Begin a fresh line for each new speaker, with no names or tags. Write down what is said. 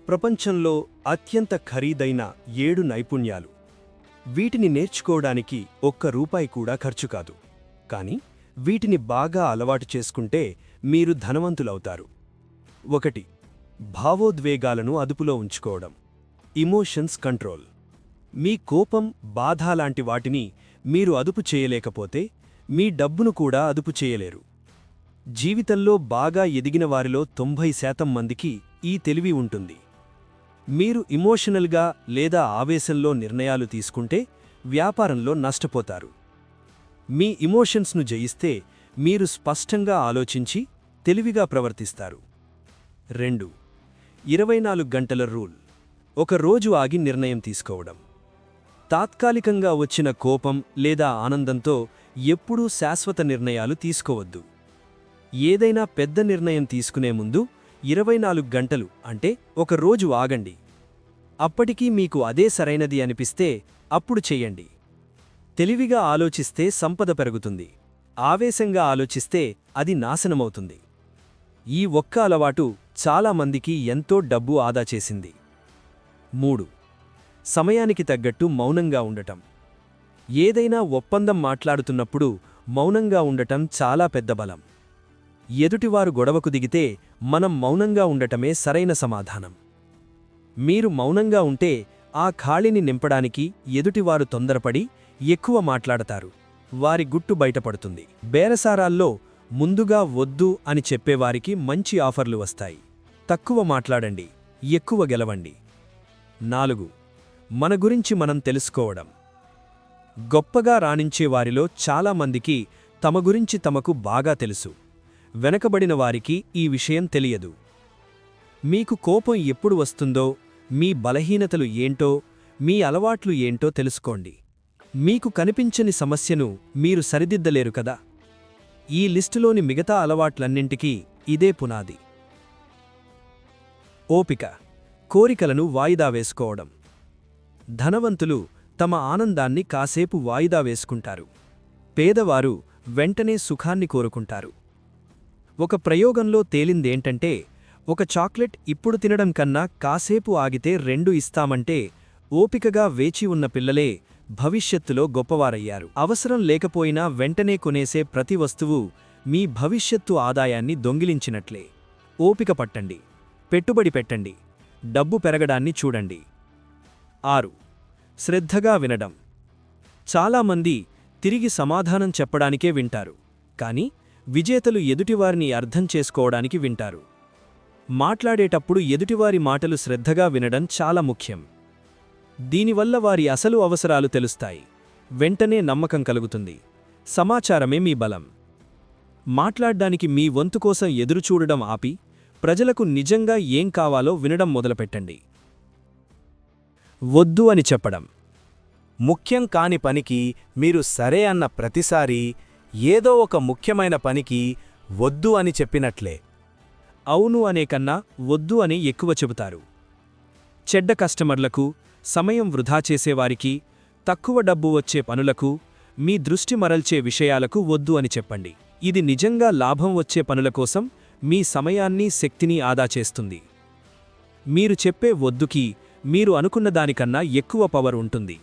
ప్రపంచంలో అత్యంత ఖరీదైన 7 నైపుణ్యాలు. వీటిని నేర్చుకోవడానికి ₹1 కూడా ఖర్చు కాదు. కానీ వీటిని బాగా అలవాటు చేసుకుంటే మీరు ధనవంతులవుతారు. 1. భావోద్వేగాలను అదుపులో ఉంచుకోవడం. Emotions control. మీ కోపం, బాధ లాంటి వాటిని మీరు అదుపు చేయలేకపోతే మీ డబ్బును కూడా అదుపు చేయలేరు. జీవితంలో బాగా ఎదిగిన వారిలో 90% మందికి ఈ తెలివి ఉంటుంది. మీరు ఇమోషనల్గా లేదా ఆవేశంలో నిర్ణయాలు తీసుకుంటే వ్యాపారంలో నష్టపోతారు. మీ ఇమోషన్స్ను జయిస్తే మీరు స్పష్టంగా ఆలోచించి తెలివిగా ప్రవర్తిస్తారు. 2. 24 గంటల రూల్. ఒక రోజు ఆగి నిర్ణయం తీసుకోవడం. తాత్కాలికంగా వచ్చిన కోపం లేదా ఆనందంతో ఎప్పుడూ శాశ్వత నిర్ణయాలు తీసుకోవద్దు. ఏదైనా పెద్ద నిర్ణయం తీసుకునే ముందు 24 గంటలు అంటే ఒక రోజు ఆగండి. అప్పటికీ మీకు అదే సరైనది అనిపిస్తే అప్పుడు చెయ్యండి. తెలివిగా ఆలోచిస్తే సంపద పెరుగుతుంది. ఆవేశంగా ఆలోచిస్తే అది నాశనమవుతుంది. ఈ ఒక్క అలవాటు చాలామందికి ఎంతో డబ్బు ఆదా చేసింది. 3. సమయానికి తగ్గట్టు మౌనంగా ఉండటం. ఏదైనా ఒప్పందం మాట్లాడుతున్నప్పుడు మౌనంగా ఉండటం చాలా పెద్ద బలం. ఎదుటివారు గొడవకు దిగితే మనం మౌనంగా ఉండటమే సరైన సమాధానం. మీరు మౌనంగా ఉంటే ఆ ఖాళీని నింపడానికి ఎదుటివారు తొందరపడి ఎక్కువ మాట్లాడతారు. వారి గుట్టు బయటపడుతుంది. బేరసారాల్లో ముందుగా వద్దు అని చెప్పేవారికి మంచి ఆఫర్లు వస్తాయి. తక్కువ మాట్లాడండి, ఎక్కువ గెలవండి. 4. మన గురించి మనం తెలుసుకోవడం. గొప్పగా రాణించేవారిలో చాలామందికి తమ గురించి తమకు బాగా తెలుసు. వెనకబడిన వారికి ఈ విషయం తెలియదు. మీకు కోపం ఎప్పుడు వస్తుందో, మీ బలహీనతలు ఏంటో, మీ అలవాట్లు ఏంటో తెలుసుకోండి. మీకు కనిపించని సమస్యను మీరు సరిదిద్దలేరు కదా. ఈ లిస్టులోని మిగతా అలవాట్లన్నింటికీ ఇదే పునాది. ఓపిక. కోరికలను వాయిదా వేసుకోవడం. ధనవంతులు తమ ఆనందాన్ని కాసేపు వాయిదా వేసుకుంటారు. పేదవారు వెంటనే సుఖాన్ని కోరుకుంటారు. ఒక ప్రయోగంలో తేలిందేంటంటే, ఒక చాక్లెట్ ఇప్పుడు తినడం కన్నా కాసేపు ఆగితే 2 ఇస్తామంటే ఓపికగా వేచి ఉన్న పిల్లలే భవిష్యత్తులో గొప్పవారయ్యారు. అవసరం లేకపోయినా వెంటనే కొనేసే ప్రతి వస్తువు మీ భవిష్యత్తు ఆదాయాన్ని దొంగిలించినట్లే. ఓపిక పట్టండి, పెట్టుబడి పెట్టండి, డబ్బు పెరగడాన్ని చూడండి. 6. శ్రద్ధగా వినడం. చాలామంది తిరిగి సమాధానం చెప్పడానికే వింటారు, కానీ విజేతలు ఎదుటివారిని అర్థం చేసుకోవడానికి వింటారు. మాట్లాడేటప్పుడు ఎదుటివారి మాటలు శ్రద్ధగా వినడం చాలా ముఖ్యం. దీనివల్ల వారి అసలు అవసరాలు తెలుస్తాయి. వెంటనే నమ్మకం కలుగుతుంది. సమాచారమే మీ బలం. మాట్లాడ్డానికి మీ వంతు కోసం ఎదురుచూడడం ఆపి ప్రజలకు నిజంగా ఏం కావాలో వినడం మొదలుపెట్టండి. వద్దు అని చెప్పడం. ముఖ్యం కాని పనికి మీరు సరే అన్న ప్రతిసారీ ఏదో ఒక ముఖ్యమైన పనికి వద్దు అని చెప్పినట్లే. అవును అనే కన్నా వద్దు అని ఎక్కువ చెబుతారు. చెడ్డ కస్టమర్లకు, సమయం వృధా చేసేవారికి, తక్కువ డబ్బు వచ్చే పనులకు, మీ దృష్టి మరల్చే విషయాలకు వద్దు అని చెప్పండి. ఇది నిజంగా లాభం వచ్చే పనుల కోసం మీ సమయాన్ని, శక్తిని ఆదా చేస్తుంది. మీరు చెప్పే వద్దుకి మీరు అనుకున్న దానికన్నా ఎక్కువ పవర్ ఉంటుంది.